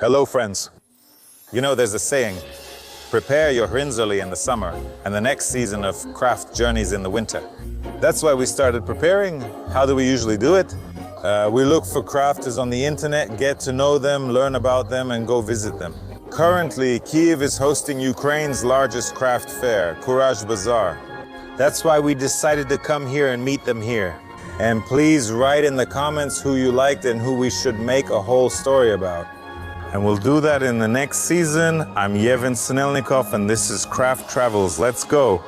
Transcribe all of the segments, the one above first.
Hello, friends. You know, there's a saying, prepare your rinzoli in the summer and the next season of craft journeys in the winter. That's why we started preparing. How do we usually do it? We look for crafters on the internet, get to know them, learn about them, and go visit them. Currently, Kyiv is hosting Ukraine's largest craft fair, Kurazh Bazar. That's why we decided to come here and meet them here. And please write in the comments who you liked and who we should make a whole story about. And we'll do that in the next season. I'm Yevhen Sinelnikov, and this is Craft Travels. Let's go.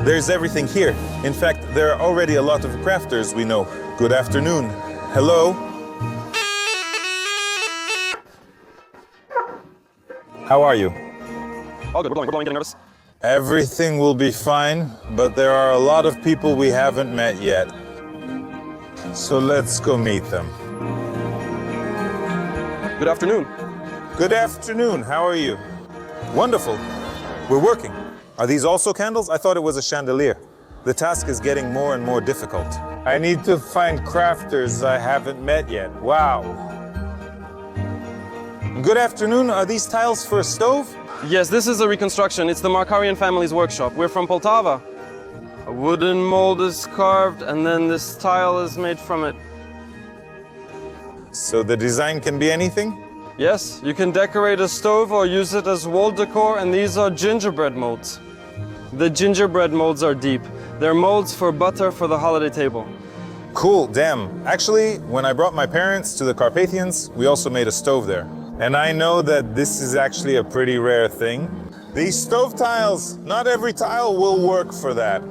There's everything here. In fact, there are already a lot of crafters we know. Good afternoon. Hello. How are you? All good, we're blowing, getting nervous. Everything will be fine, but there are a lot of people we haven't met yet. So let's go meet them. Good afternoon. Good afternoon. How are you? Wonderful. We're working. Are these also candles? I thought it was a chandelier. The task is getting more and more difficult. I need to find crafters I haven't met yet. Wow. Good afternoon. Are these tiles for a stove? Yes, this is a reconstruction. It's the Markarian family's workshop. We're from Poltava. A wooden mold is carved, and then this tile is made from it. So the design can be anything? Yes, you can decorate a stove or use it as wall decor, and these are gingerbread molds. The gingerbread molds are deep. They're molds for butter for the holiday table. Cool, damn. Actually, when I brought my parents to the Carpathians, we also made a stove there. And I know that this is actually a pretty rare thing. These stove tiles, not every tile will work for that.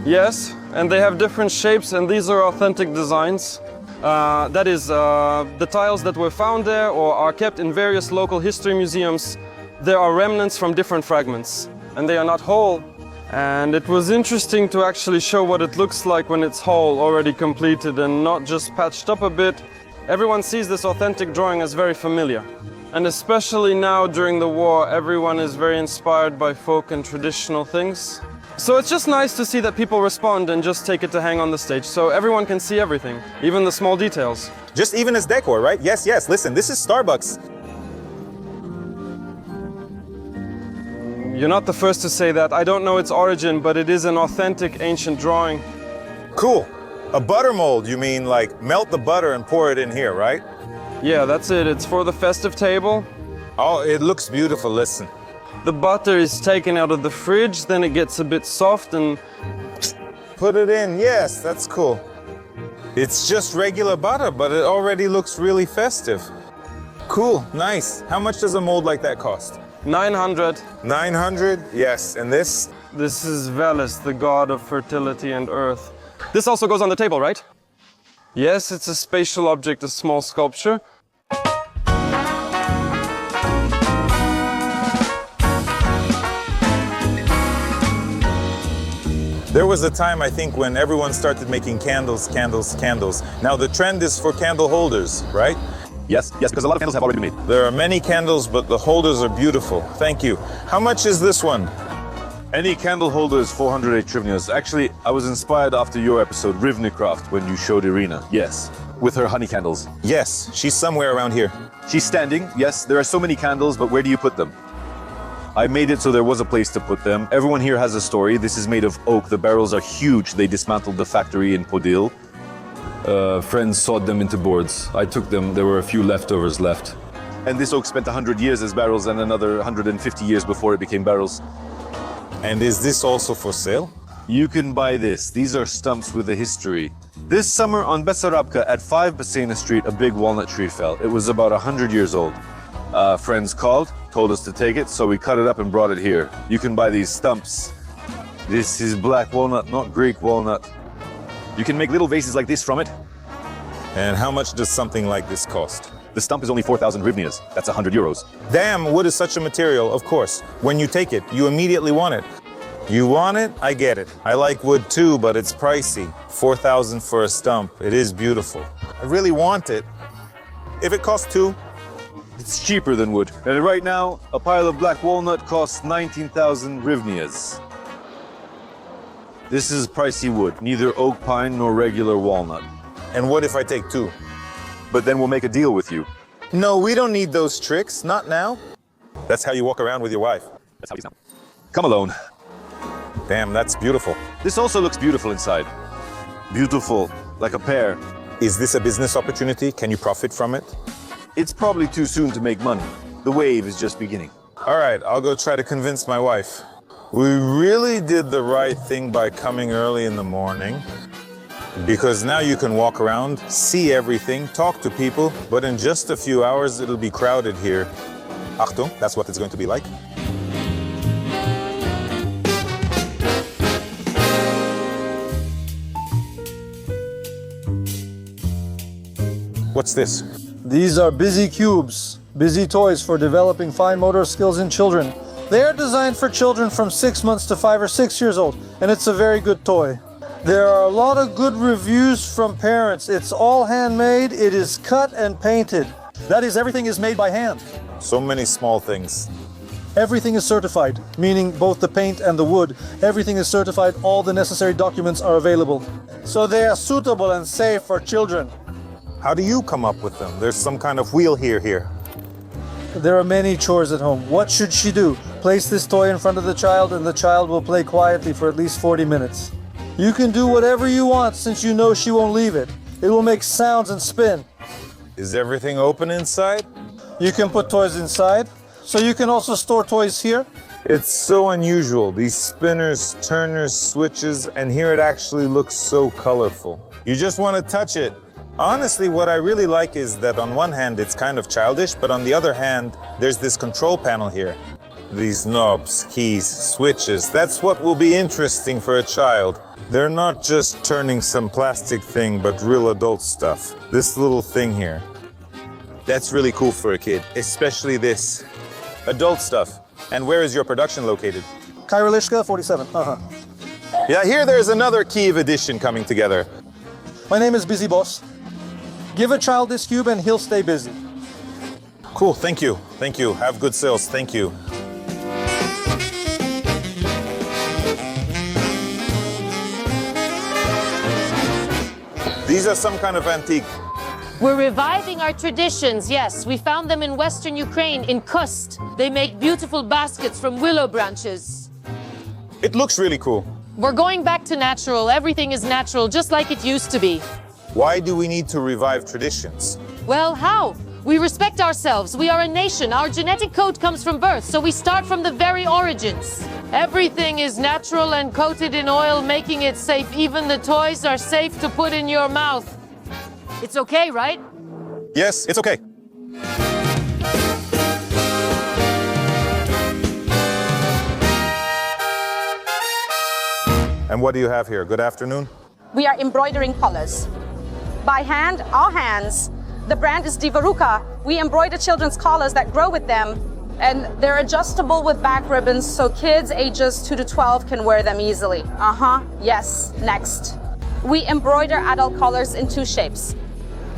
Yes, and they have different shapes, and these are authentic designs. That is, the tiles that were found there or are kept in various local history museums, there are remnants from different fragments, and they are not whole. And it was interesting to actually show what it looks like when it's whole, already completed and not just patched up a bit. Everyone sees this authentic drawing as very familiar. And especially now during the war, everyone is very inspired by folk and traditional things. So it's just nice to see that people respond and just take it to hang on the stage, so everyone can see everything, even the small details. Just even as decor, right? Yes, yes, listen, this is Starbucks. You're not the first to say that. I don't know its origin, but it is an authentic ancient drawing. Cool. A butter mold, you mean like melt the butter and pour it in here, right? Yeah, that's it. It's for the festive table. Oh, it looks beautiful, listen. The butter is taken out of the fridge, then it gets a bit soft and... Put it in, yes, that's cool. It's just regular butter, but it already looks really festive. Cool, nice. How much does a mold like that cost? 900. 900? Yes, and this? This is Veles, the god of fertility and earth. This also goes on the table, right? Yes, it's a spatial object, a small sculpture. There was a time, I think, when everyone started making candles, candles, candles. Now the trend is for candle holders, right? Yes, because a lot of candles have already been made. There are many candles, but the holders are beautiful. Thank you. How much is this one? Any candle holder is 408 hryvnias. Actually, I was inspired after your episode, Rivnicraft, when you showed Irina. Yes, with her honey candles. Yes, she's somewhere around here. She's standing, yes, there are so many candles, but where do you put them? I made it so there was a place to put them. Everyone here has a story. This is made of oak. The barrels are huge. They dismantled the factory in Podil. Friends sawed them into boards. I took them. There were a few leftovers left. And this oak spent 100 years as barrels and another 150 years before it became barrels. And is this also for sale? You can buy this. These are stumps with a history. This summer on Bessarabka at 5 Basena Street, a big walnut tree fell. It was about 100 years old. Friends called, told us to take it, so we cut it up and brought it here. You can buy these stumps. This is black walnut, not Greek walnut. You can make little vases like this from it. And how much does something like this cost? The stump is only 4,000 hryvnias. That's 100 euros. Damn, wood is such a material, of course. When you take it, you immediately want it. You want it, I get it. I like wood too, but it's pricey. 4,000 for a stump. It is beautiful. I really want it. If it costs 2, It's cheaper than wood. And right now, a pile of black walnut costs 19,000 hryvnias. This is pricey wood, neither oak pine nor regular walnut. and what if I take 2? But then we'll make a deal with you. No, we don't need those tricks, not now. That's how you walk around with your wife. That's how you sound. Come alone. Damn, that's beautiful. This also looks beautiful inside. Beautiful, like a pear. Is this a business opportunity? Can you profit from it? It's probably too soon to make money. The wave is just beginning. All right, I'll go try to convince my wife. We really did the right thing by coming early in the morning, because now you can walk around, see everything, talk to people, but in just a few hours it'll be crowded here. Achtung, that's what it's going to be like. What's this? These are busy cubes, busy toys for developing fine motor skills in children. They are designed for children from 6 months to 5 or 6 years old, and it's a very good toy. There are a lot of good reviews from parents. It's all handmade, it is cut and painted. That is, everything is made by hand. So many small things. Everything is certified, meaning both the paint and the wood. Everything is certified, all the necessary documents are available. So they are suitable and safe for children. How do you come up with them? There's some kind of wheel here. There are many chores at home. What should she do? Place this toy in front of the child and the child will play quietly for at least 40 minutes. You can do whatever you want since you know she won't leave it. It will make sounds and spin. Is everything open inside? You can put toys inside, so you can also store toys here. It's so unusual. These spinners, turners, switches, and here it actually looks so colorful. You just want to touch it. Honestly, what I really like is that on one hand it's kind of childish, but on the other hand, there's this control panel here. These knobs, keys, switches, that's what will be interesting for a child. They're not just turning some plastic thing, but real adult stuff. This little thing here. That's really cool for a kid, especially this. Adult stuff. And where is your production located? Kyrolishka 47. Yeah, here there's another Kyiv edition coming together. My name is Busy Boss. Give a child this cube and he'll stay busy. Cool, thank you. Thank you. Have good sales, thank you. These are some kind of antique. We're reviving our traditions, yes. We found them in Western Ukraine, in Kust. They make beautiful baskets from willow branches. It looks really cool. We're going back to natural. Everything is natural, just like it used to be. Why do we need to revive traditions? Well, how? We respect ourselves. We are a nation. Our genetic code comes from birth, so we start from the very origins. Everything is natural and coated in oil, making it safe. Even the toys are safe to put in your mouth. It's okay, right? Yes, it's okay. And what do you have here? Good afternoon. We are embroidering collars. By hand, our hands. The brand is Divaruka. We embroider children's collars that grow with them, and they're adjustable with back ribbons, so kids ages 2 to 12 can wear them easily. Yes, next. We embroider adult collars in 2 shapes.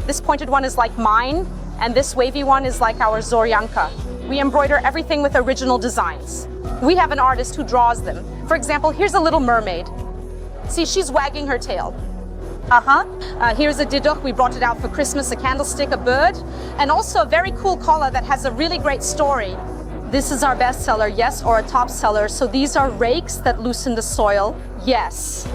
This pointed one is like mine, and this wavy one is like our Zoryanka. We embroider everything with original designs. We have an artist who draws them. For example, here's a little mermaid. See, she's wagging her tail. Here's a didoch. We brought it out for Christmas, a candlestick, a bird, and also a very cool collar that has a really great story. This is our bestseller, yes, or a top seller. So these are rakes that loosen the soil, yes.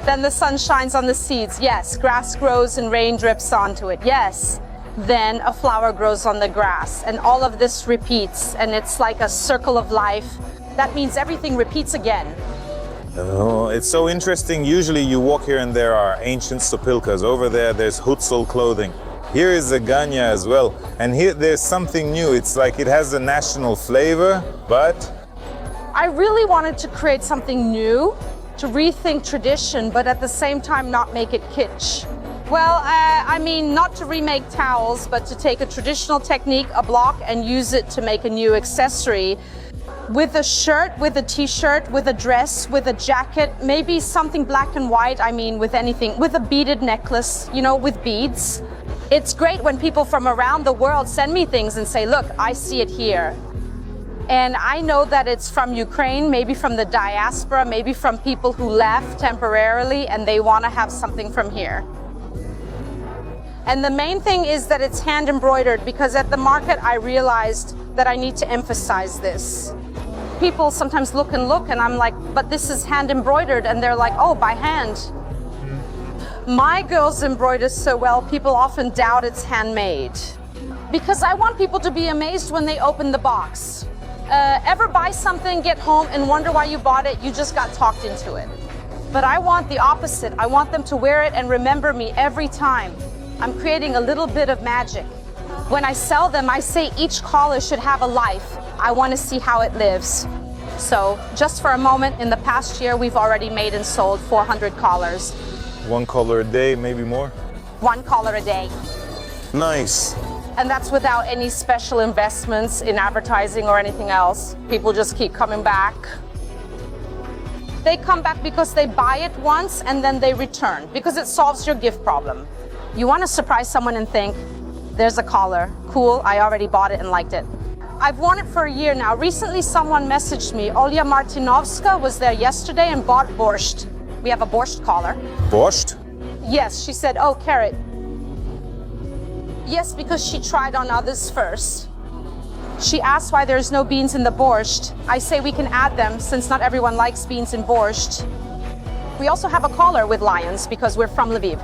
Then the sun shines on the seeds, yes. Grass grows and rain drips onto it, yes. Then a flower grows on the grass, and all of this repeats, and it's like a circle of life. That means everything repeats again. Oh, it's so interesting. Usually you walk here and there are ancient sopilkas. Over there's Hutzul clothing. Here is a Ganya as well. And here there's something new. It's like it has a national flavor, but... I really wanted to create something new, to rethink tradition, but at the same time not make it kitsch. Well, I mean, not to remake towels, but to take a traditional technique, a block, and use it to make a new accessory. With a shirt, with a t-shirt, with a dress, with a jacket, maybe something black and white, I mean, with anything, with a beaded necklace, you know, with beads. It's great when people from around the world send me things and say, look, I see it here. And I know that it's from Ukraine, maybe from the diaspora, maybe from people who left temporarily and they want to have something from here. And the main thing is that it's hand embroidered, because at the market I realized that I need to emphasize this. People sometimes look and I'm like, but this is hand embroidered, and they're like, oh, by hand. My girls embroider so well, people often doubt it's handmade. Because I want people to be amazed when they open the box. Ever buy something, get home, and wonder why you bought it? You just got talked into it. But I want the opposite. I want them to wear it and remember me every time. I'm creating a little bit of magic. When I sell them, I say each collar should have a life. I want to see how it lives. So, just for a moment, in the past year, we've already made and sold 400 collars. One collar a day, maybe more? One collar a day. Nice. And that's without any special investments in advertising or anything else. People just keep coming back. They come back because they buy it once and then they return, because it solves your gift problem. You want to surprise someone and think, there's a collar. Cool, I already bought it and liked it. I've worn it for a year now. Recently, someone messaged me. Olya Martinovska was there yesterday and bought borscht. We have a borscht collar. Borscht? Yes, she said, oh, carrot. Yes, because she tried on others first. She asked why there's no beans in the borscht. I say we can add them since not everyone likes beans in borscht. We also have a collar with lions because we're from Lviv.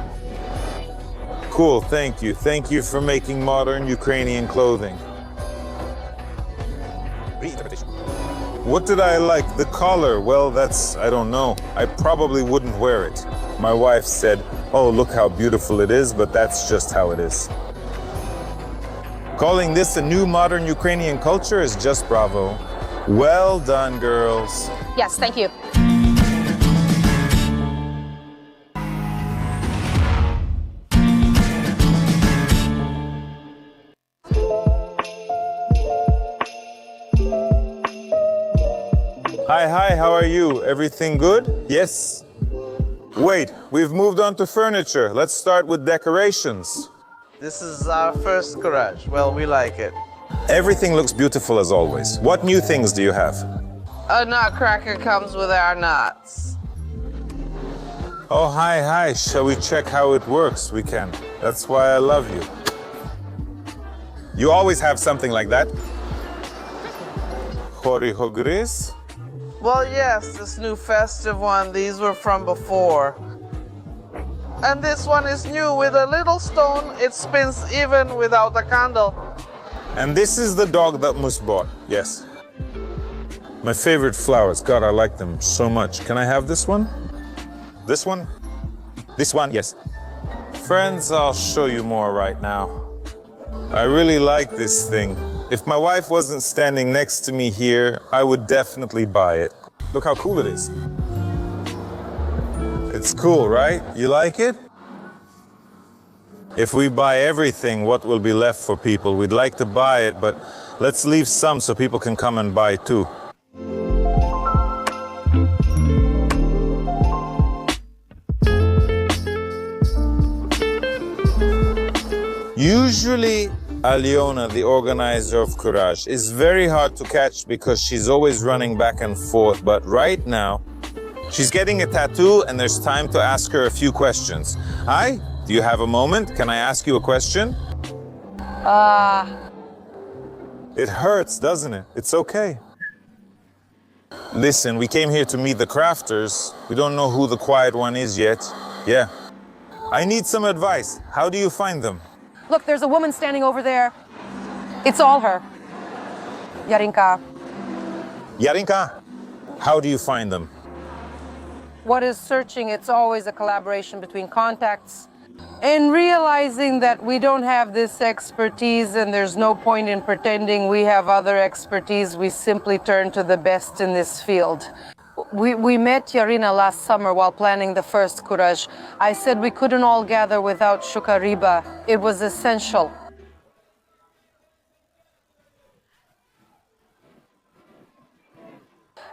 Cool, thank you. Thank you for making modern Ukrainian clothing. What did I like? The collar? Well, I don't know. I probably wouldn't wear it. My wife said, oh, look how beautiful it is, but that's just how it is. Calling this a new modern Ukrainian culture is just bravo. Well done, girls. Yes, thank you. Hi, how are you? Everything good? Yes? Wait, we've moved on to furniture. Let's start with decorations. This is our first Curage. Well, we like it. Everything looks beautiful as always. What new things do you have? A nutcracker comes with our nuts. Oh, hi. Shall we check how it works? We can. That's why I love you. You always have something like that? Kurazh? Well, yes, this new festive one. These were from before. And this one is new with a little stone. It spins even without a candle. And this is the dog that Mus bought. Yes. My favorite flowers. God, I like them so much. Can I have this one? This one? This one, yes. Friends, I'll show you more right now. I really like this thing. If my wife wasn't standing next to me here, I would definitely buy it. Look how cool it is. It's cool, right? You like it? If we buy everything, what will be left for people? We'd like to buy it, but let's leave some so people can come and buy too. Usually, Alyona, the organizer of Curage, is very hard to catch because she's always running back and forth. But right now, she's getting a tattoo and there's time to ask her a few questions. Hi, do you have a moment? Can I ask you a question? It hurts, doesn't it? It's okay. Listen, we came here to meet the crafters. We don't know who the quiet one is yet. Yeah. I need some advice. How do you find them? Look, there's a woman standing over there. It's all her. Yarinka. Yarinka, how do you find them? What is searching? It's always a collaboration between contacts. And realizing that we don't have this expertise and there's no point in pretending we have other expertise, we simply turn to the best in this field. we met Yarina last summer while planning the first Curage. I said we couldn't all gather without shukariba. It was essential.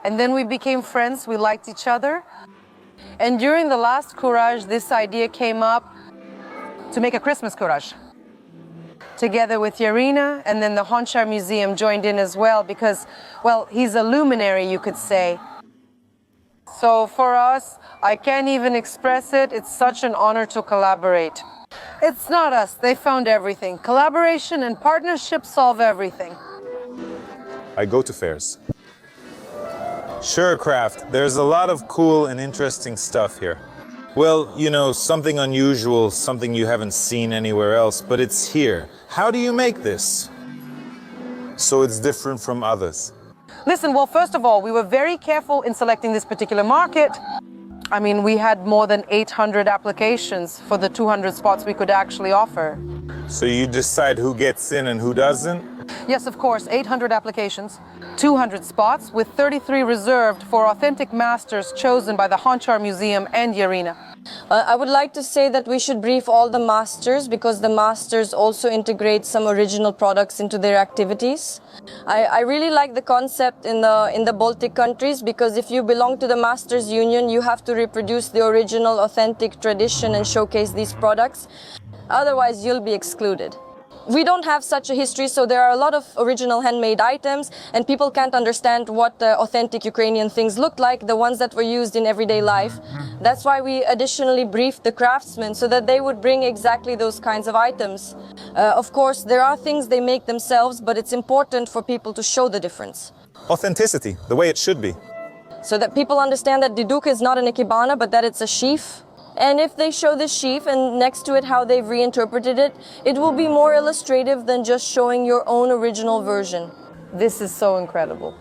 And then we became friends, we liked each other. And during the last Curage, this idea came up to make a Christmas Curage. Together with Yarina, and then the Honchar Museum joined in as well because, well, he's a luminary, you could say. So for us, I can't even express it. It's such an honor to collaborate. It's not us, they found everything. Collaboration and partnership solve everything. I go to fairs. Sure, craft. There's a lot of cool and interesting stuff here. Well, you know, something unusual, something you haven't seen anywhere else, but it's here. How do you make this so it's different from others? Listen, well, first of all, we were very careful in selecting this particular market. I mean, we had more than 800 applications for the 200 spots we could actually offer. So you decide who gets in and who doesn't? Yes, of course, 800 applications, 200 spots, with 33 reserved for authentic masters chosen by the Honchar Museum and Yarina. I would like to say that we should brief all the masters because the masters also integrate some original products into their activities. I really like the concept in the Baltic countries because if you belong to the Masters Union, you have to reproduce the original authentic tradition and showcase these products. Otherwise, you'll be excluded. We don't have such a history, so there are a lot of original handmade items and people can't understand what the authentic Ukrainian things look like, the ones that were used in everyday life. That's why we additionally briefed the craftsmen so that they would bring exactly those kinds of items. Of course, there are things they make themselves, but it's important for people to show the difference. Authenticity, the way it should be. So that people understand that diduk is not an ikebana, but that it's a sheaf. And if they show the sheaf and next to it how they've reinterpreted it, it will be more illustrative than just showing your own original version. This is so incredible.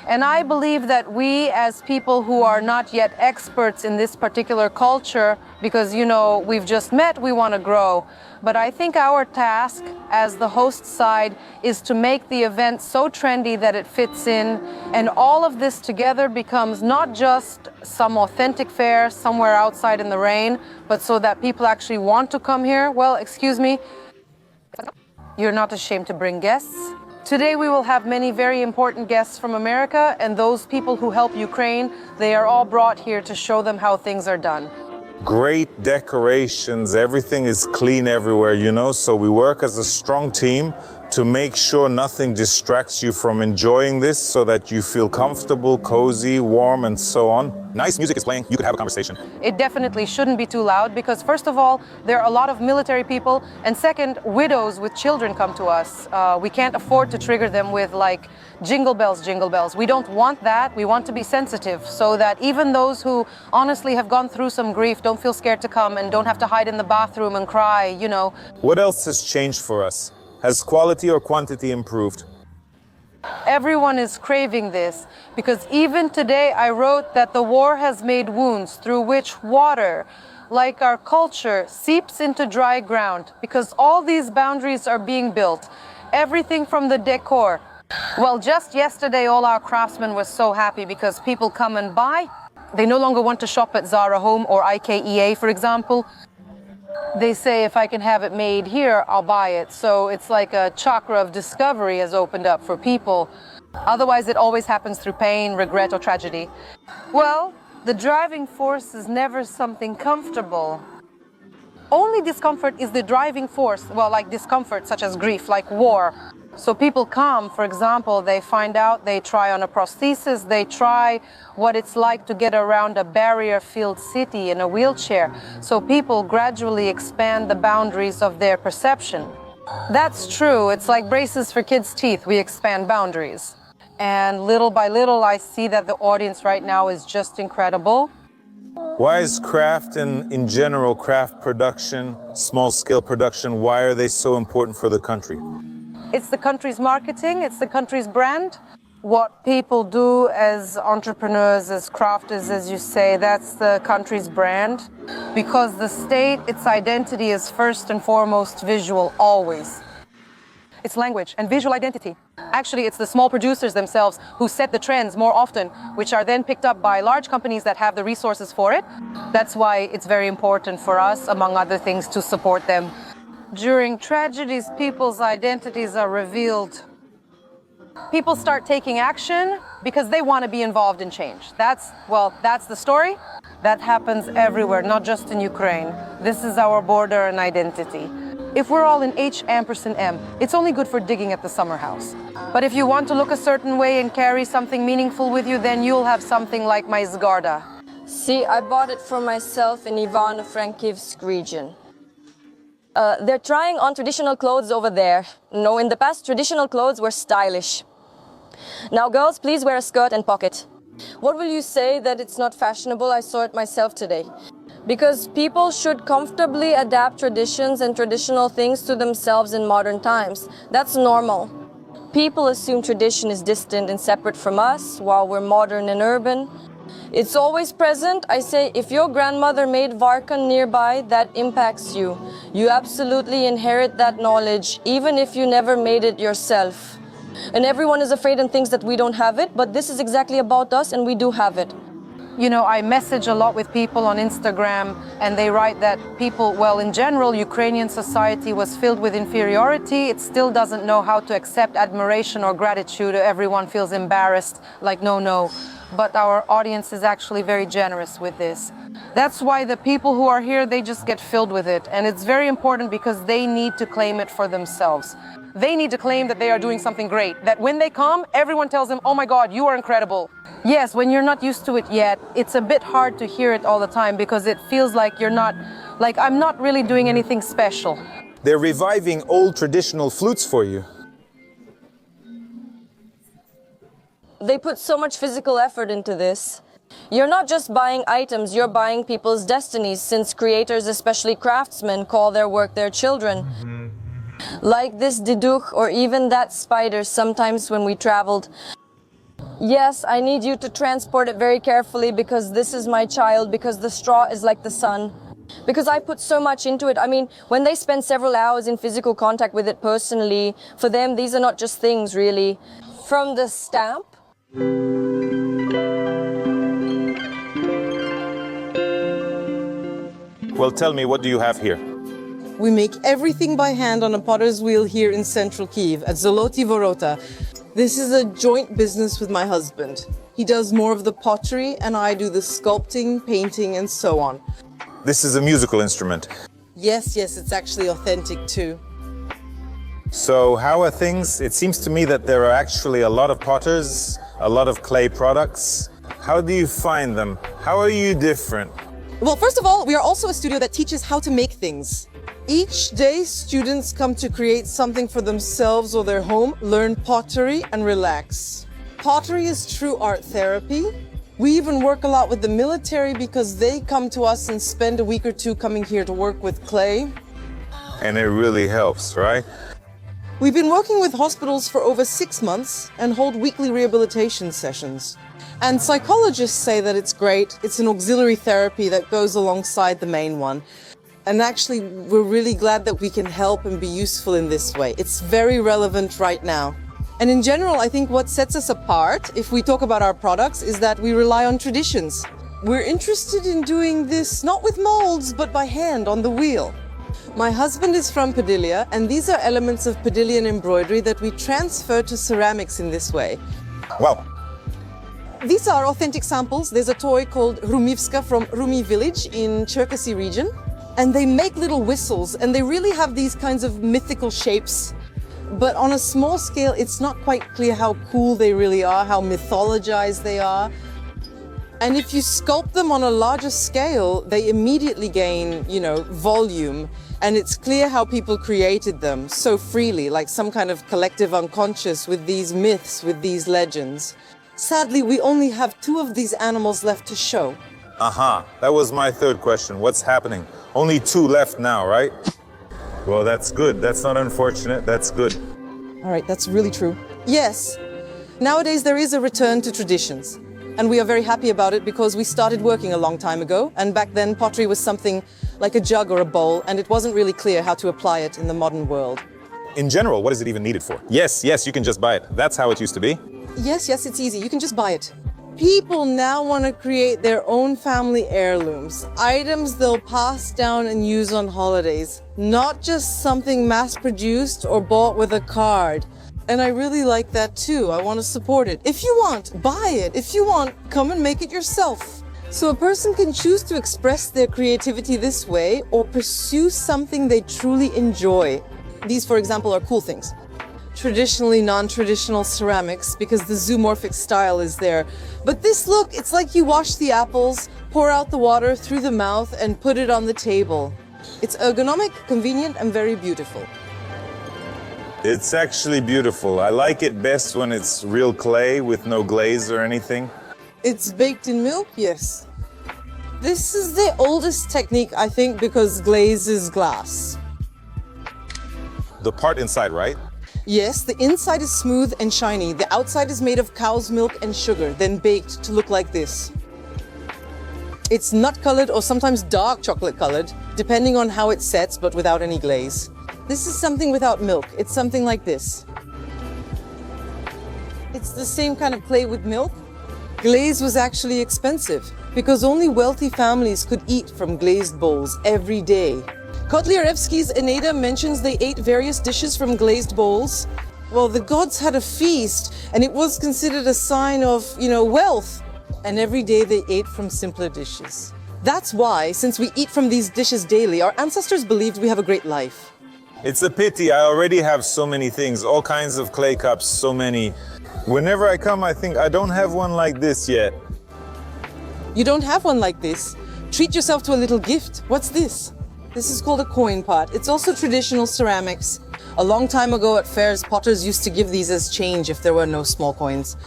And I believe that we, as people who are not yet experts in this particular culture, because, you know, we've just met, we want to grow. But I think our task as the host side is to make the event so trendy that it fits in. And all of this together becomes not just some authentic fair somewhere outside in the rain, but so that people actually want to come here. Well, excuse me, you're not ashamed to bring guests. Today we will have many very important guests from America, and those people who help Ukraine, they are all brought here to show them how things are done. Great decorations, everything is clean everywhere, you know, so we work as a strong team to make sure nothing distracts you from enjoying this so that you feel comfortable, cozy, warm, and so on. Nice music is playing, you could have a conversation. It definitely shouldn't be too loud because first of all, there are a lot of military people, and second, widows with children come to us. We can't afford to trigger them with like jingle bells, jingle bells. We don't want that. We want to be sensitive so that even those who honestly have gone through some grief don't feel scared to come and don't have to hide in the bathroom and cry, you know. What else has changed for us? Has quality or quantity improved? Everyone is craving this because even today I wrote that the war has made wounds through which water, like our culture, seeps into dry ground because all these boundaries are being built. Everything from the decor. Well, just yesterday all our craftsmen were so happy because people come and buy. They no longer want to shop at Zara Home or IKEA, for example. They say if I can have it made here, I'll buy it. So it's like a chakra of discovery has opened up for people. Otherwise, it always happens through pain, regret, or tragedy. Well, the driving force is never something comfortable. Only discomfort is the driving force. Well, like discomfort such as grief, like war. So people come, for example, they find out, they try on a prosthesis, they try what it's like to get around a barrier-filled city in a wheelchair. So people gradually expand the boundaries of their perception. That's true. It's like braces for kids' teeth. We expand boundaries. And little by little, I see that the audience right now is just incredible. Why is craft and, in general, craft production, small-scale production, why are they so important for the country? It's the country's marketing, it's the country's brand. What people do as entrepreneurs, as crafters, as you say, that's the country's brand. Because the state, its identity is first and foremost visual, always. it's language and visual identity. Actually, it's the small producers themselves who set the trends more often, which are then picked up by large companies that have the resources for it. That's why it's very important for us, among other things, to support them. During tragedies, people's identities are revealed. People start taking action because they want to be involved in change. That's the story. That happens everywhere, not just in Ukraine. This is our border and identity. If we're all in H&M, it's only good for digging at the summer house. But if you want to look a certain way and carry something meaningful with you, then you'll have something like my zgarda. See, I bought it for myself in Ivano-Frankivsk region. They're trying on traditional clothes over there. No, in the past, traditional clothes were stylish. Now, girls, please wear a skirt and pocket. What will you say that it's not fashionable? I saw it myself today. Because people should comfortably adapt traditions and traditional things to themselves in modern times. That's normal. People assume tradition is distant and separate from us, while we're modern and urban. It's always present. I say, if your grandmother made Varkan nearby, that impacts you. You absolutely inherit that knowledge, even if you never made it yourself. And everyone is afraid and thinks that we don't have it, but this is exactly about us, and we do have it. You know, I message a lot with people on Instagram, and they write that people, well, in general, Ukrainian society was filled with inferiority. It still doesn't know how to accept admiration or gratitude. Everyone feels embarrassed, like, no. But our audience is actually very generous with this. That's why the people who are here, they just get filled with it. And it's very important because they need to claim it for themselves. They need to claim that they are doing something great, that when they come, everyone tells them, oh my God, you are incredible. Yes, when you're not used to it yet, it's a bit hard to hear it all the time because it feels like you're not, like I'm not really doing anything special. They're reviving old traditional flutes for you. They put so much physical effort into this. You're not just buying items, you're buying people's destinies, since creators, especially craftsmen, call their work their children. Like this diduch or even that spider sometimes when we traveled. Yes, I need you to transport it very carefully because this is my child, because the straw is like the sun. Because I put so much into it. I mean, when they spend several hours in physical contact with it personally, for them these are not just things really. From the stamp, Well, tell me, what do you have here? We make everything by hand on a potter's wheel here in central Kyiv at Zoloty Vorota. This is a joint business with my husband. He does more of the pottery and I do the sculpting, painting and so on. This is a musical instrument. Yes, it's actually authentic too. So how are things? It seems to me that there are actually a lot of potters, a lot of clay products. How do you find them? How are you different? Well, first of all, we are also a studio that teaches how to make things. Each day, students come to create something for themselves or their home, learn pottery and relax. Pottery is true art therapy. We even work a lot with the military because they come to us and spend a week or two coming here to work with clay. And it really helps, right? We've been working with hospitals for over 6 months and hold weekly rehabilitation sessions. And psychologists say that it's great. It's an auxiliary therapy that goes alongside the main one. And actually, we're really glad that we can help and be useful in this way. It's very relevant right now. And in general, I think what sets us apart, if we talk about our products, is that we rely on traditions. We're interested in doing this not with molds, but by hand on the wheel. My husband is from Podillia, and these are elements of Podillian embroidery that we transfer to ceramics in this way. Wow. These are authentic samples. There's a toy called Rumivska from Rumi village in Cherkasy region. And they make little whistles, and they really have these kinds of mythical shapes. But on a small scale, it's not quite clear how cool they really are, how mythologized they are. And if you sculpt them on a larger scale, they immediately gain, volume. And it's clear how people created them so freely, like some kind of collective unconscious with these myths, with these legends. Sadly, we only have 2 of these animals left to show. That was my third question. What's happening? Only 2 left now, right? Well, that's good. That's not unfortunate. That's good. All right, that's really true. Yes. Nowadays, there is a return to traditions. And we are very happy about it because we started working a long time ago. And back then, pottery was something like a jug or a bowl, and it wasn't really clear how to apply it in the modern world. in general, what is it even needed for? Yes, you can just buy it. That's how it used to be. Yes, it's easy. You can just buy it. People now want to create their own family heirlooms, items they'll pass down and use on holidays, not just something mass-produced or bought with a card. And I really like that too. I want to support it. If you want, buy it. If you want, come and make it yourself. So a person can choose to express their creativity this way or pursue something they truly enjoy. These, for example, are cool things. Traditionally non-traditional ceramics because the zoomorphic style is there. But this look, it's like you wash the apples, pour out the water through the mouth and put it on the table. It's ergonomic, convenient, and very beautiful. It's actually beautiful. I like it best when it's real clay with no glaze or anything. It's baked in milk, yes. This is the oldest technique, I think, because glaze is glass. The part inside, right? Yes, the inside is smooth and shiny. The outside is made of cow's milk and sugar, then baked to look like this. It's nut-colored or sometimes dark chocolate-colored, depending on how it sets, but without any glaze. This is something without milk. It's something like this. It's the same kind of clay with milk. Glaze was actually expensive because only wealthy families could eat from glazed bowls every day. Kotlyarevsky's Eneida mentions they ate various dishes from glazed bowls. Well, the gods had a feast, and it was considered a sign of, wealth. And every day they ate from simpler dishes. That's why, since we eat from these dishes daily, our ancestors believed we have a great life. It's a pity. I already have so many things, all kinds of clay cups, so many. Whenever I come, I think I don't have one like this yet. You don't have one like this? Treat yourself to a little gift. What's this? This is called a coin pot. It's also traditional ceramics. A long time ago at fairs, potters used to give these as change if there were no small coins.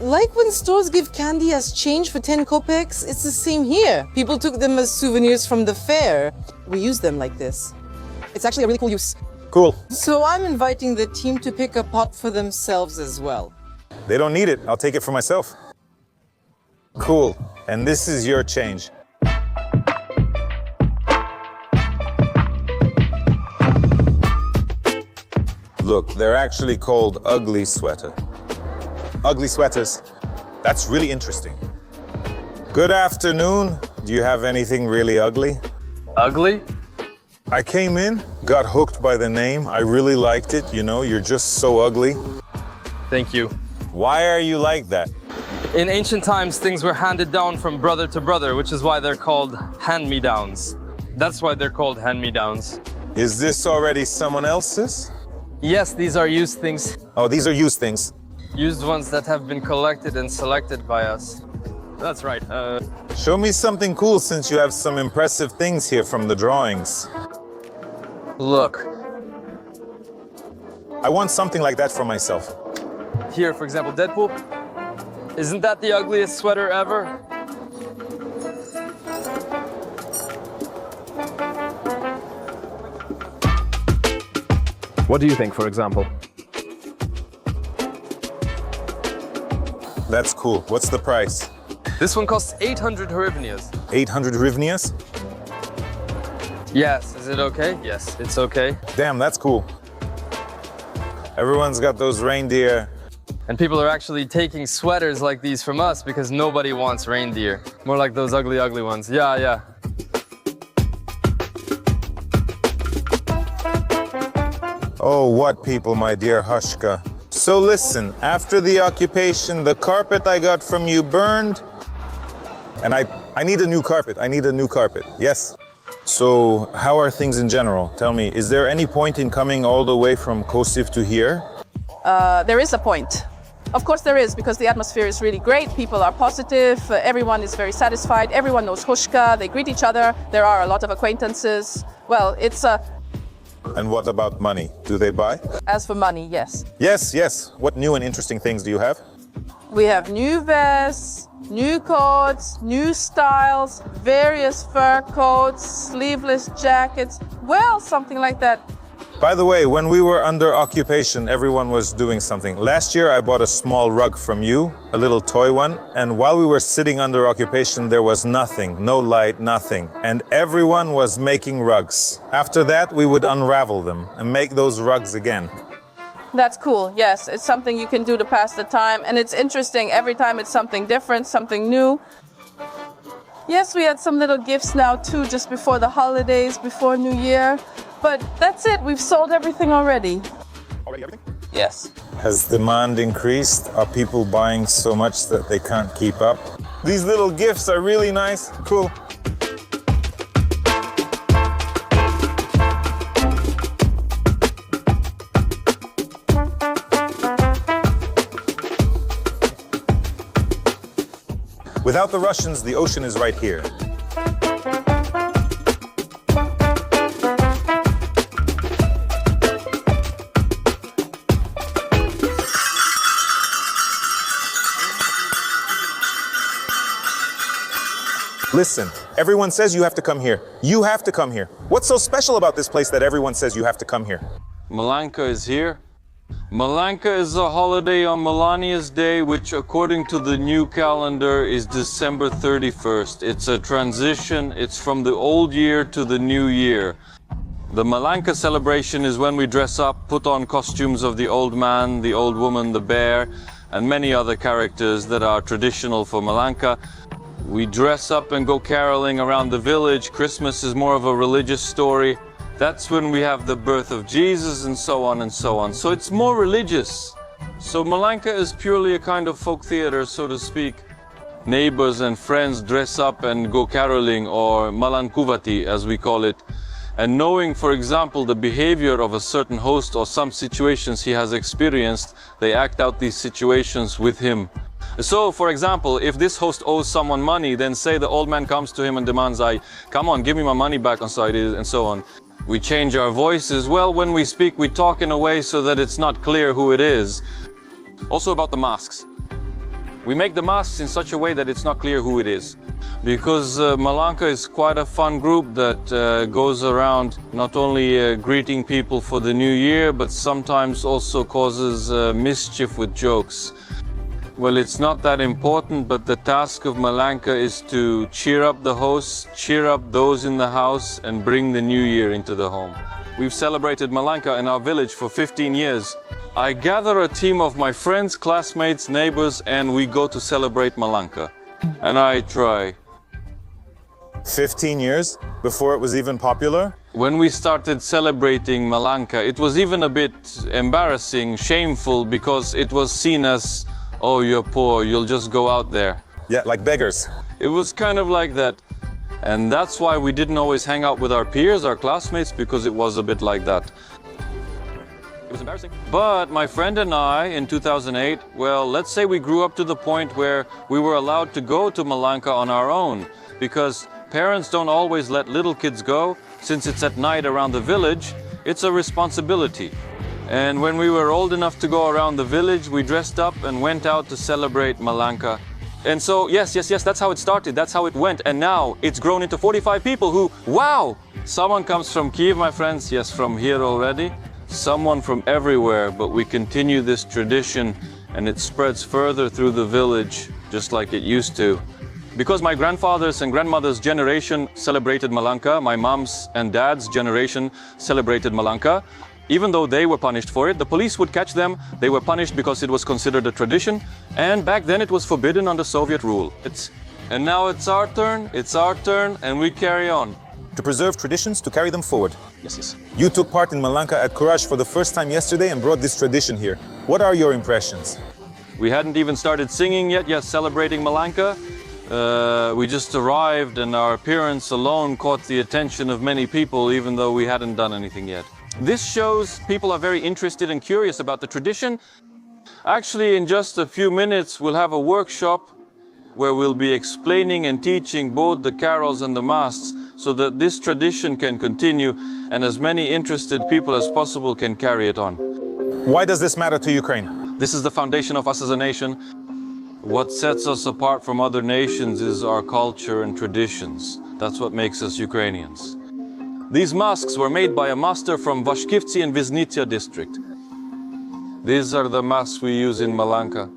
Like when stores give candy as change for 10 kopecks, it's the same here. People took them as souvenirs from the fair. We use them like this. It's actually a really cool use. Cool. So I'm inviting the team to pick a pot for themselves as well. They don't need it. I'll take it for myself. Cool. And this is your change. Look, they're actually called ugly sweater. Ugly sweaters. That's really interesting. Good afternoon. Do you have anything really ugly? Ugly? I came in, got hooked by the name. I really liked it. You're just so ugly. Thank you. Why are you like that? In ancient times, things were handed down from brother to brother, which is why they're called hand-me-downs. That's why they're called hand-me-downs. Is this already someone else's? Yes, these are used things. Oh, these are used things. Used ones that have been collected and selected by us. That's right. Show me something cool since you have some impressive things here from the drawings. Look. I want something like that for myself. Here, for example, Deadpool. Isn't that the ugliest sweater ever? What do you think, for example? That's cool. What's the price? This one costs 800 hryvnias. 800 hryvnias? Yes, is it okay? Yes, it's okay. Damn, that's cool. Everyone's got those reindeer. And people are actually taking sweaters like these from us because nobody wants reindeer. More like those ugly, ugly ones. Yeah. Oh, what people, my dear Hushka. So listen, after the occupation, the carpet I got from you burned. And I need a new carpet. I need a new carpet. Yes. So how are things in general? Tell me, is there any point in coming all the way from Kosiv to here? There is a point. Of course there is, because the atmosphere is really great. People are positive. Everyone is very satisfied. Everyone knows Hushka. They greet each other. There are a lot of acquaintances. Well, it's a... And what about money? Do they buy? As for money, yes. Yes. What new and interesting things do you have? We have new vests, new coats, new styles, various fur coats, sleeveless jackets. Well, something like that. By the way, when we were under occupation, everyone was doing something. Last year, I bought a small rug from you, a little toy one. And while we were sitting under occupation, there was nothing, no light, nothing. And everyone was making rugs. After that, we would unravel them and make those rugs again. That's cool. Yes, it's something you can do to pass the time. And it's interesting. Every time it's something different, something new. Yes, we had some little gifts now too, just before the holidays, before New Year. But that's it. We've sold everything already. Already everything? Yes. Has demand increased? Are people buying so much that they can't keep up? These little gifts are really nice. Cool. Without the Russians, the ocean is right here. Listen, everyone says you have to come here. You have to come here. What's so special about this place that everyone says you have to come here? Malanka is here. Malanka is a holiday on Melania's Day, which according to the new calendar is December 31st. It's a transition. It's from the old year to the new year. The Malanka celebration is when we dress up, put on costumes of the old man, the old woman, the bear, and many other characters that are traditional for Malanka. We dress up and go caroling around the village. Christmas is more of a religious story. That's when we have the birth of Jesus and so on and so on. So it's more religious. So Malanka is purely a kind of folk theater, so to speak. Neighbors and friends dress up and go caroling, or malankuvati as we call it. And knowing, for example, the behavior of a certain host or some situations he has experienced, they act out these situations with him. So, for example, if this host owes someone money, then say the old man comes to him and demands, come on, give me my money back, and so on. We change our voices. Well, when we speak, we talk in a way so that it's not clear who it is. Also about the masks. We make the masks in such a way that it's not clear who it is. Because Malanka is quite a fun group that goes around not only greeting people for the new year, but sometimes also causes mischief with jokes. Well, it's not that important, but the task of Malanka is to cheer up the hosts, cheer up those in the house, and bring the new year into the home. We've celebrated Malanka in our village for 15 years. I gather a team of my friends, classmates, neighbors, and we go to celebrate Malanka. And I try. 15 years before it was even popular? When we started celebrating Malanka, it was even a bit embarrassing, shameful, because it was seen as, oh, you're poor, you'll just go out there. Yeah, like beggars. It was kind of like that. And that's why we didn't always hang out with our peers, our classmates, because it was a bit like that. It was embarrassing. But my friend and I, in 2008, well, let's say we grew up to the point where we were allowed to go to Malanka on our own, because parents don't always let little kids go. Since it's at night around the village, it's a responsibility. And when we were old enough to go around the village, we dressed up and went out to celebrate Malanka. And so, yes, that's how it started, that's how it went. And now it's grown into 45 people who, wow! Someone comes from Kiev, my friends, yes, from here already. Someone from everywhere, but we continue this tradition and it spreads further through the village, just like it used to. Because my grandfather's and grandmother's generation celebrated Malanka, my mom's and dad's generation celebrated Malanka. Even though they were punished for it, the police would catch them. They were punished because it was considered a tradition. And back then it was forbidden under Soviet rule. And now it's our turn, and we carry on. To preserve traditions, to carry them forward. Yes. You took part in Malanka at Curage for the first time yesterday and brought this tradition here. What are your impressions? We hadn't even started singing yet, celebrating Malanka. We just arrived and our appearance alone caught the attention of many people, even though we hadn't done anything yet. This shows people are very interested and curious about the tradition. Actually, in just a few minutes, we'll have a workshop where we'll be explaining and teaching both the carols and the masks so that this tradition can continue and as many interested people as possible can carry it on. Why does this matter to Ukraine? This is the foundation of us as a nation. What sets us apart from other nations is our culture and traditions. That's what makes us Ukrainians. These masks were made by a master from Vashkivtsi and Vizhnitsia district. These are the masks we use in Malanka.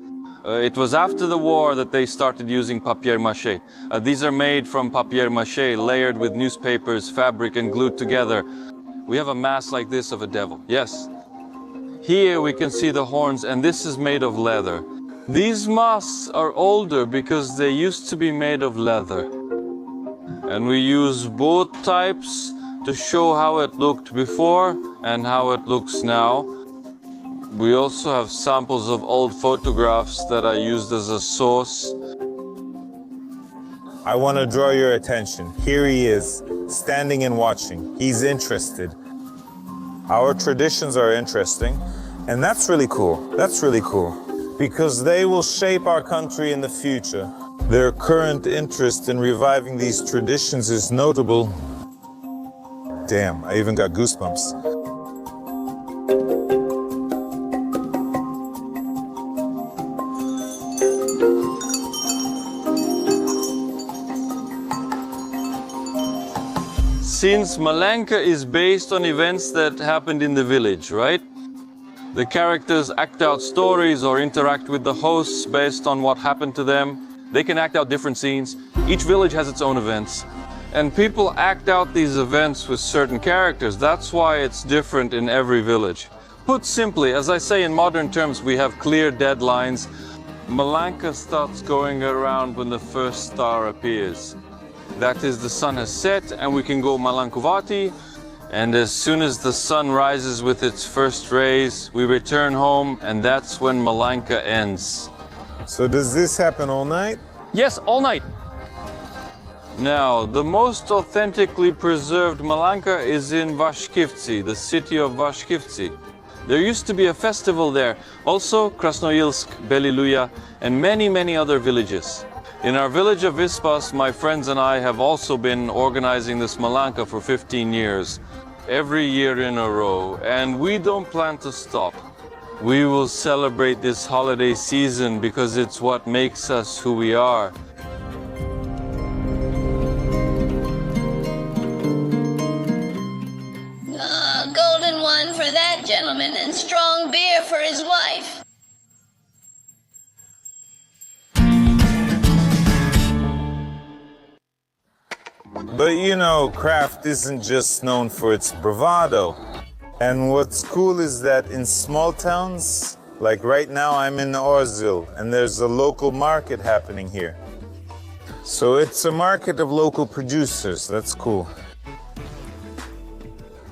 It was after the war that they started using papier-mâché. These are made from papier-mâché, layered with newspapers, fabric, and glued together. We have a mask like this of a devil. Yes. Here we can see the horns, and this is made of leather. These masks are older because they used to be made of leather. And we use both types to show how it looked before and how it looks now. We also have samples of old photographs that I used as a source. I want to draw your attention. Here he is, standing and watching. He's interested. Our traditions are interesting, and that's really cool. That's really cool, because they will shape our country in the future. Their current interest in reviving these traditions is notable. Damn, I even got goosebumps. Since Malanka is based on events that happened in the village, right? The characters act out stories or interact with the hosts based on what happened to them. They can act out different scenes. Each village has its own events. And people act out these events with certain characters. That's why it's different in every village. Put simply, as I say in modern terms, we have clear deadlines. Malanka starts going around when the first star appears. That is, the sun has set and we can go Malankuvati, and as soon as the sun rises with its first rays, we return home, and that's when Malanka ends. So does this happen all night? Yes, all night. Now, the most authentically preserved Malanka is in Vashkivtsi, the city of Vashkivtsi. There used to be a festival there, also Krasnoyilsk, Beliluya, and many, many other villages. In our village of Vispas, my friends and I have also been organizing this Malanka for 15 years, every year in a row, and we don't plan to stop. We will celebrate this holiday season because it's what makes us who we are. Golden one for that gentleman and strong beer for his wife. But you know, craft isn't just known for its bravado. And what's cool is that in small towns, like right now I'm in Orzil, and there's a local market happening here. So it's a market of local producers. That's cool.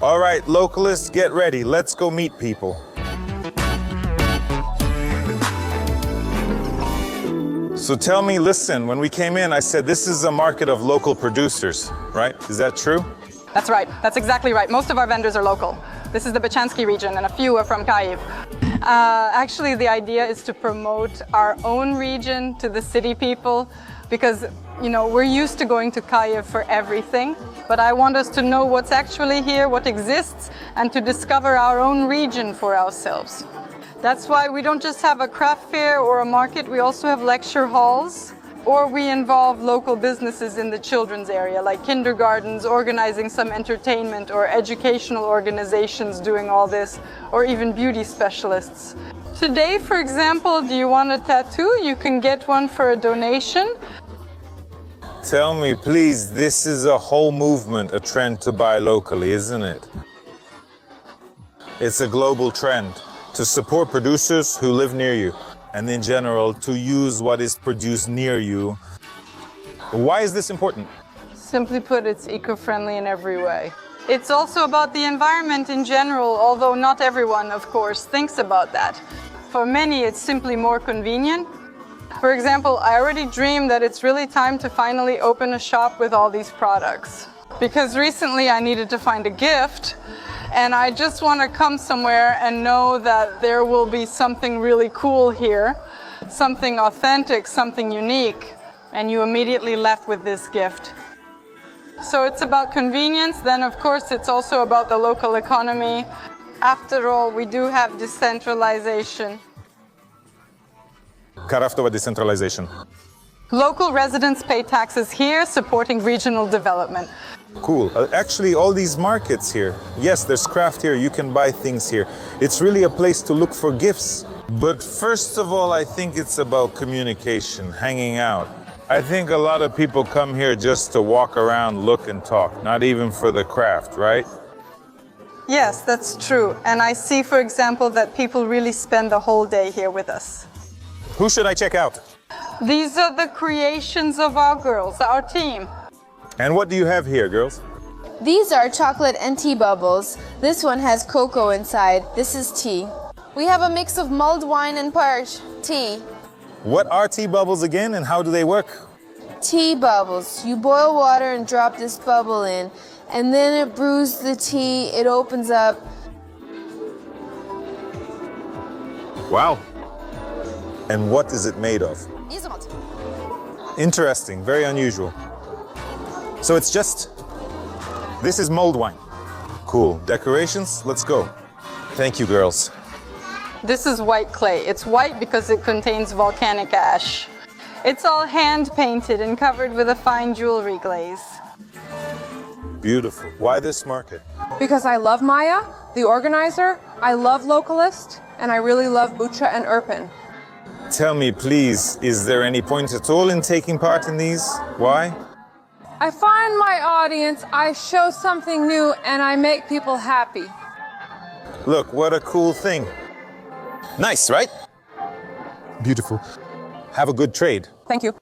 All right, localists, get ready. Let's go meet people. So tell me, listen, when we came in, I said this is a market of local producers, right? Is that true? That's right. That's exactly right. Most of our vendors are local. This is the Bachansky region, and a few are from Kyiv. Actually, the idea is to promote our own region to the city people, because, you know, we're used to going to Kyiv for everything, but I want us to know what's actually here, what exists, and to discover our own region for ourselves. That's why we don't just have a craft fair or a market, we also have lecture halls, or we involve local businesses in the children's area, like kindergartens, organizing some entertainment, or educational organizations doing all this, or even beauty specialists. Today, for example, do you want a tattoo? You can get one for a donation. Tell me, please, this is a whole movement, a trend to buy locally, isn't it? It's a global trend to support producers who live near you, and in general, to use what is produced near you. Why is this important? Simply put, it's eco-friendly in every way. It's also about the environment in general, although not everyone, of course, thinks about that. For many, it's simply more convenient. For example, I already dreamed that it's really time to finally open a shop with all these products. Because recently I needed to find a gift, and I just want to come somewhere and know that there will be something really cool here, something authentic, something unique, and you immediately left with this gift. So it's about convenience, then of course it's also about the local economy. After all, we do have decentralization. Kraftowa decentralization. Local residents pay taxes here, supporting regional development. Cool. Actually, all these markets here, yes, there's craft here, you can buy things here. It's really a place to look for gifts. But first of all, I think it's about communication, hanging out. I think a lot of people come here just to walk around, look and talk, not even for the craft, right? Yes, that's true. And I see, for example, that people really spend the whole day here with us. Who should I check out? These are the creations of our girls, our team. And what do you have here, girls? These are chocolate and tea bubbles. This one has cocoa inside. This is tea. We have a mix of mulled wine and parch. Tea. What are tea bubbles again and how do they work? Tea bubbles. You boil water and drop this bubble in, and then it brews the tea. It opens up. Wow. And what is it made of? Interesting, very unusual. So it's just, this is mulled wine. Cool. Decorations, let's go. Thank you, girls. This is white clay. It's white because it contains volcanic ash. It's all hand painted and covered with a fine jewelry glaze. Beautiful. Why this market? Because I love Maya, the organizer, I love Localist, and I really love Bucha and Irpin. Tell me, please, is there any point at all in taking part in these? Why? I find my audience, I show something new, and I make people happy. Look, what a cool thing. Nice, right? Beautiful. Have a good trade. Thank you.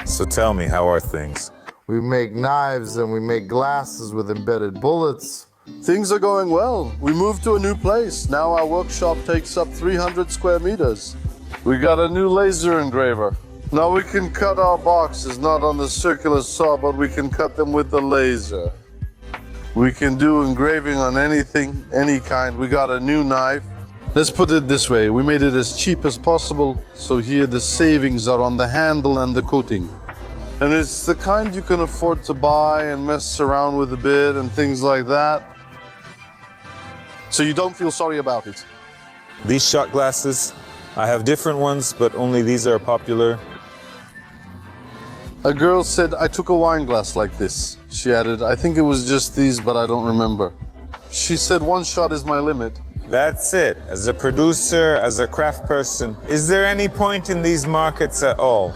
So tell me, how are things? We make knives and we make glasses with embedded bullets. Things are going well. We moved to a new place. Now our workshop takes up 300 square meters. We got a new laser engraver. Now we can cut our boxes, not on the circular saw, but we can cut them with the laser. We can do engraving on anything, any kind. We got a new knife. Let's put it this way. We made it as cheap as possible. So here the savings are on the handle and the coating. And it's the kind you can afford to buy and mess around with a bit and things like that. So you don't feel sorry about it. These shot glasses, I have different ones, but only these are popular. A girl said, I took a wine glass like this. She added, I think it was just these, but I don't remember. She said, one shot is my limit. That's it. As a producer, as a craft person, is there any point in these markets at all?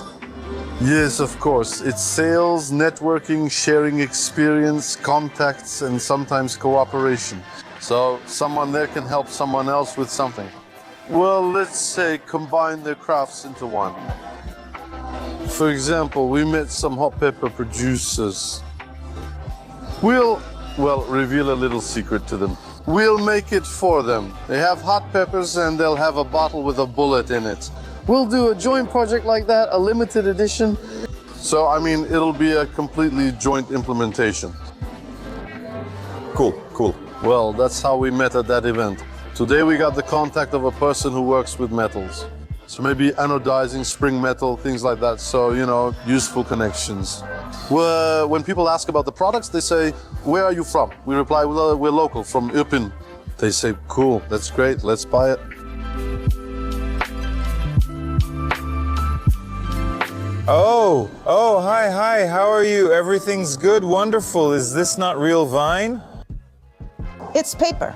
Yes, of course. It's sales, networking, sharing experience, contacts, and sometimes cooperation. So someone there can help someone else with something. Well, let's say combine their crafts into one. For example, we met some hot pepper producers. We'll reveal a little secret to them. We'll make it for them. They have hot peppers and they'll have a bottle with a bullet in it. We'll do a joint project like that, a limited edition. So, I mean, it'll be a completely joint implementation. Cool, cool. Well, that's how we met at that event. Today we got the contact of a person who works with metals. So maybe anodizing, spring metal, things like that. So, you know, useful connections. When people ask about the products, they say, where are you from? We reply, well, we're local, from Irpin. They say, cool, that's great, let's buy it. Oh, hi, how are you? Everything's good, wonderful. Is this not real vine? It's paper.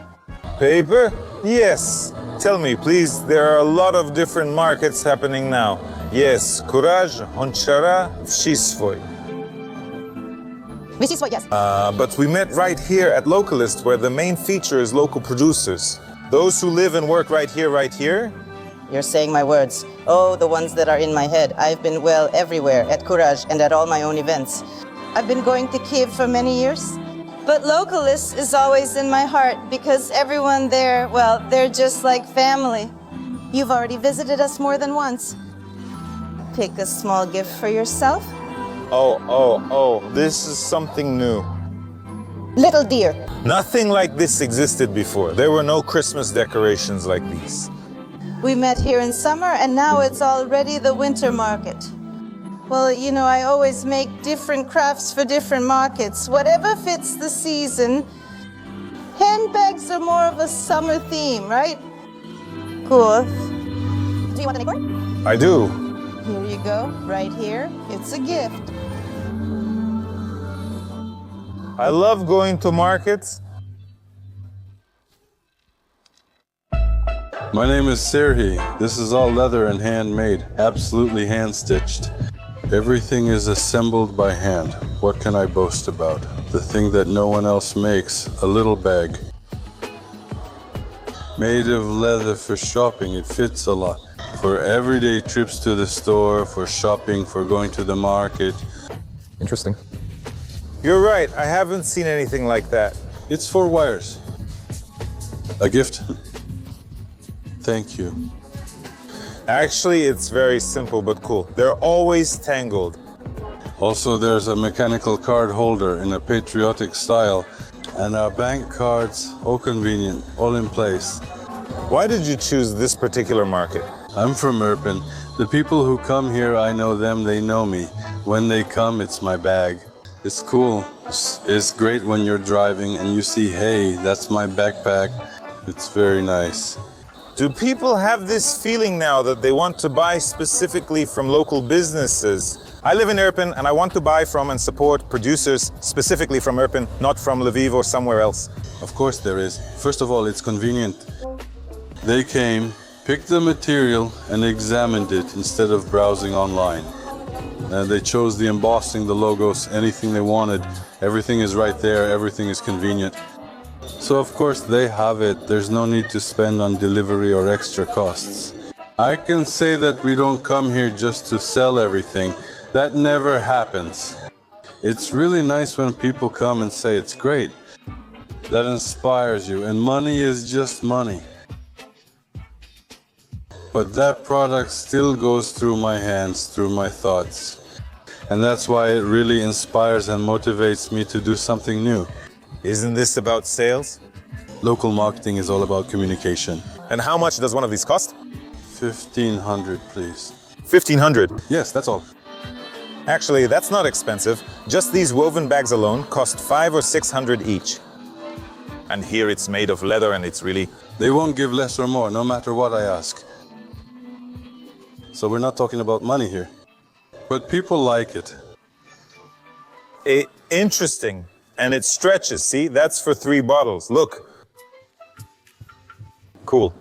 Paper? Yes. Tell me, please, there are a lot of different markets happening now. Yes, Curage, Honchara, Všisvoj. Všisvoj, yes. But we met right here at Localist, where the main feature is local producers. Those who live and work right here? You're saying my words. Oh, the ones that are in my head. I've been, well, everywhere, at Curage and at all my own events. I've been going to Kiev for many years. But Localist is always in my heart because everyone there, well, they're just like family. You've already visited us more than once. Pick a small gift for yourself. Oh, this is something new. Little deer. Nothing like this existed before. There were no Christmas decorations like these. We met here in summer and now it's already the winter market. Well, you know, I always make different crafts for different markets, whatever fits the season. Handbags are more of a summer theme, right? Cool. Do you want an acorn? I do. Here you go, right here. It's a gift. I love going to markets. My name is Serhi. This is all leather and handmade, absolutely hand-stitched. Everything is assembled by hand. What can I boast about? The thing that no one else makes, a little bag. Made of leather for shopping, it fits a lot. For everyday trips to the store, for shopping, for going to the market. Interesting. You're right, I haven't seen anything like that. It's for wires. A gift? Thank you. Actually, it's very simple but cool. They're always tangled. Also, there's a mechanical card holder in a patriotic style, and our bank cards, all convenient, all in place. Why did you choose this particular market? I'm from Irpin. The people who come here, I know them, they know me. When they come, it's my bag. It's cool. It's great when you're driving and you see, hey, that's my backpack. It's very nice. Do people have this feeling now that they want to buy specifically from local businesses? I live in Irpin and I want to buy from and support producers specifically from Irpin, not from Lviv or somewhere else. Of course there is. First of all, it's convenient. They came, picked the material and examined it instead of browsing online. They chose the embossing, the logos, anything they wanted. Everything is right there, everything is convenient. So of course they have it. There's no need to spend on delivery or extra costs. I can say that we don't come here just to sell everything. That never happens. It's really nice when people come and say it's great. That inspires you, and money is just money. But that product still goes through my hands, through my thoughts. And that's why it really inspires and motivates me to do something new. Isn't this about sales? Local marketing is all about communication. And how much does one of these cost? 1,500, please. 1,500? Yes, that's all. Actually, that's not expensive. Just these woven bags alone cost 500 or 600 each. And here it's made of leather and it's really... They won't give less or more, no matter what I ask. So we're not talking about money here. But people like it. Interesting. And it stretches, see? That's for 3 bottles. Look. Cool.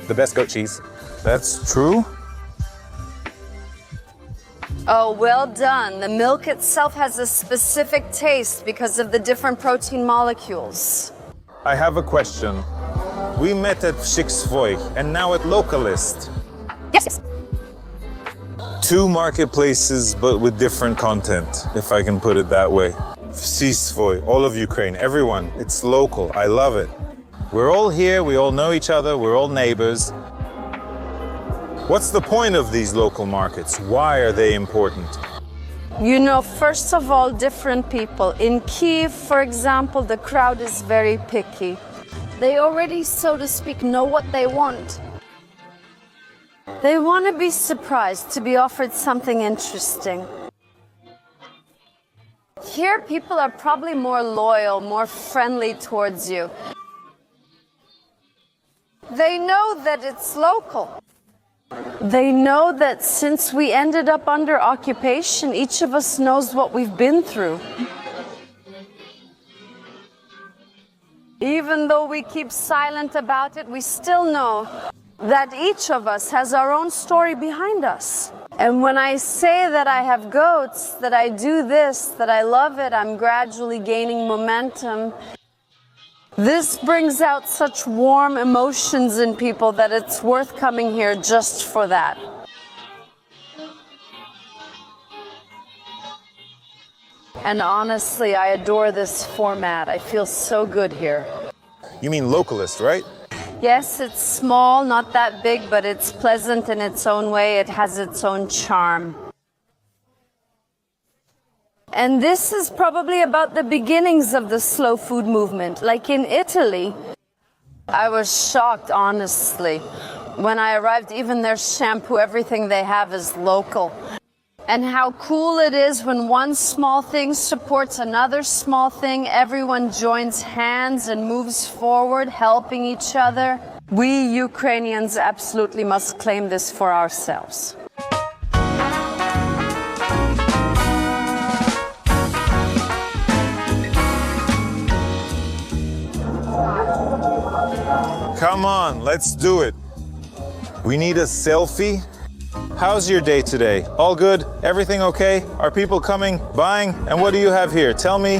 The best goat cheese. That's true? Oh, well done. The milk itself has a specific taste because of the different protein molecules. I have a question. We met at Shikshvoy and now at Localist. Yes. 2 marketplaces, but with different content, if I can put it that way. Shikshvoy, all of Ukraine, everyone. It's local. I love it. We're all here. We all know each other. We're all neighbors. What's the point of these local markets? Why are they important? You know, first of all, different people. In Kyiv, for example, the crowd is very picky. They already, so to speak, know what they want. They want to be surprised, to be offered something interesting. Here, people are probably more loyal, more friendly towards you. They know that it's local. They know that since we ended up under occupation, each of us knows what we've been through. Even though we keep silent about it, we still know that each of us has our own story behind us. And when I say that I have goats, that I do this, that I love it, I'm gradually gaining momentum. This brings out such warm emotions in people that it's worth coming here just for that. And honestly, I adore this format. I feel so good here. You mean Localist, right? Yes, it's small, not that big, but it's pleasant in its own way. It has its own charm. And this is probably about the beginnings of the slow food movement. Like in Italy, I was shocked, honestly. When I arrived, even their shampoo, everything they have is local. And how cool it is when one small thing supports another small thing, everyone joins hands and moves forward, helping each other. We Ukrainians absolutely must claim this for ourselves. Come on, let's do it. We need a selfie. How's your day today? All good? Everything okay? Are people coming, buying? And what do you have here? Tell me.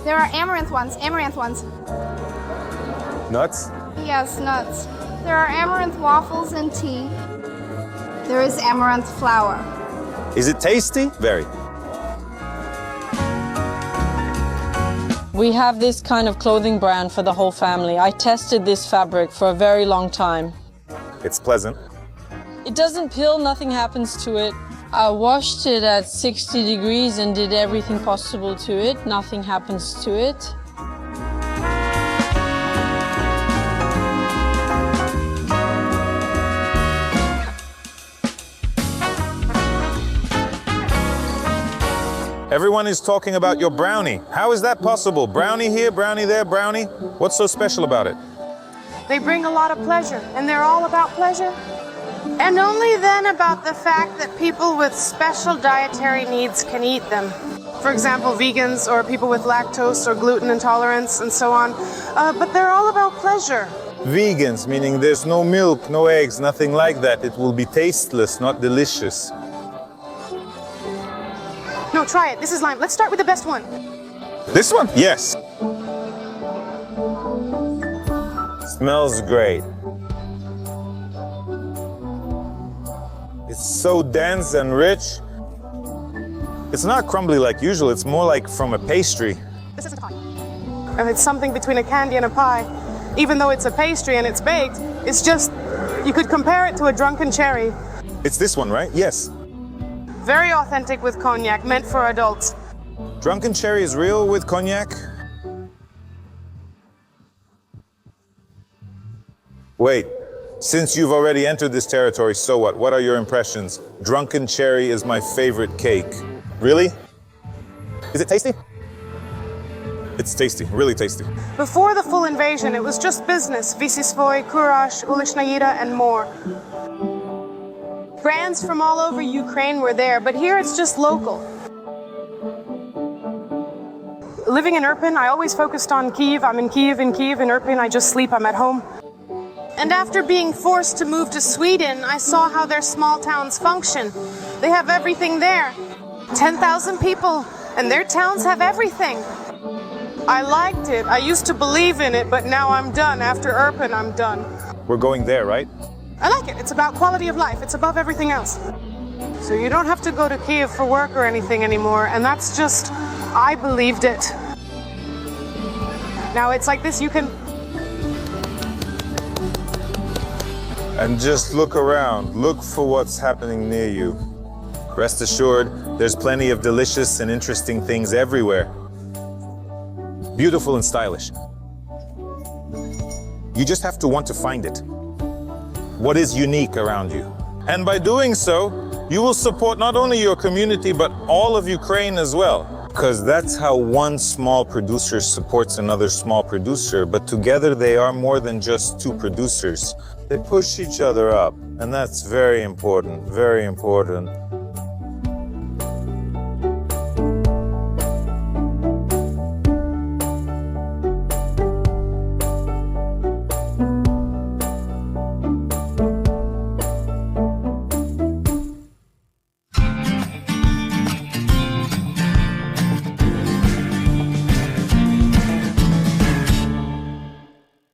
There are amaranth ones, Nuts? Yes, nuts. There are amaranth waffles and tea. There is amaranth flour. Is it tasty? Very. We have this kind of clothing brand for the whole family. I tested this fabric for a very long time. It's pleasant. It doesn't peel, nothing happens to it. I washed it at 60 degrees and did everything possible to it. Nothing happens to it. Everyone is talking about your brownie. How is that possible? Brownie here, brownie there, brownie? What's so special about it? They bring a lot of pleasure, and they're all about pleasure. And only then about the fact that people with special dietary needs can eat them. For example, vegans or people with lactose or gluten intolerance and so on. But they're all about pleasure. Vegans, meaning there's no milk, no eggs, nothing like that. It will be tasteless, not delicious. No, try it. This is lime. Let's start with the best one. This one? Yes. Smells great. It's so dense and rich. It's not crumbly like usual. It's more like from a pastry. This isn't a pie. And it's something between a candy and a pie. Even though it's a pastry and it's baked, it's just, you could compare it to a drunken cherry. It's this one, right? Yes. Very authentic with cognac, meant for adults. Drunken cherry is real with cognac? Wait, since you've already entered this territory, so what? What are your impressions? Drunken cherry is my favorite cake. Really? Is it tasty? It's tasty, really tasty. Before the full invasion, it was just business. Visisvoy, Curage, Ulishnayira, and more. Brands from all over Ukraine were there, but here it's just local. Living in Irpin, I always focused on Kyiv. I'm in Kyiv, in Irpin, I just sleep, I'm at home. And after being forced to move to Sweden, I saw how their small towns function. They have everything there. 10,000 people, and their towns have everything. I liked it. I used to believe in it, but now I'm done. After Irpin, I'm done. We're going there, right? I like it. It's about quality of life. It's above everything else. So you don't have to go to Kyiv for work or anything anymore, and that's just, I believed it. Now it's like this, you can... And just look around. Look for what's happening near you. Rest assured, there's plenty of delicious and interesting things everywhere. Beautiful and stylish. You just have to want to find it. What is unique around you. And by doing so, you will support not only your community, but all of Ukraine as well. Because that's how one small producer supports another small producer, but together they are more than just two producers. They push each other up, and that's very important, very important.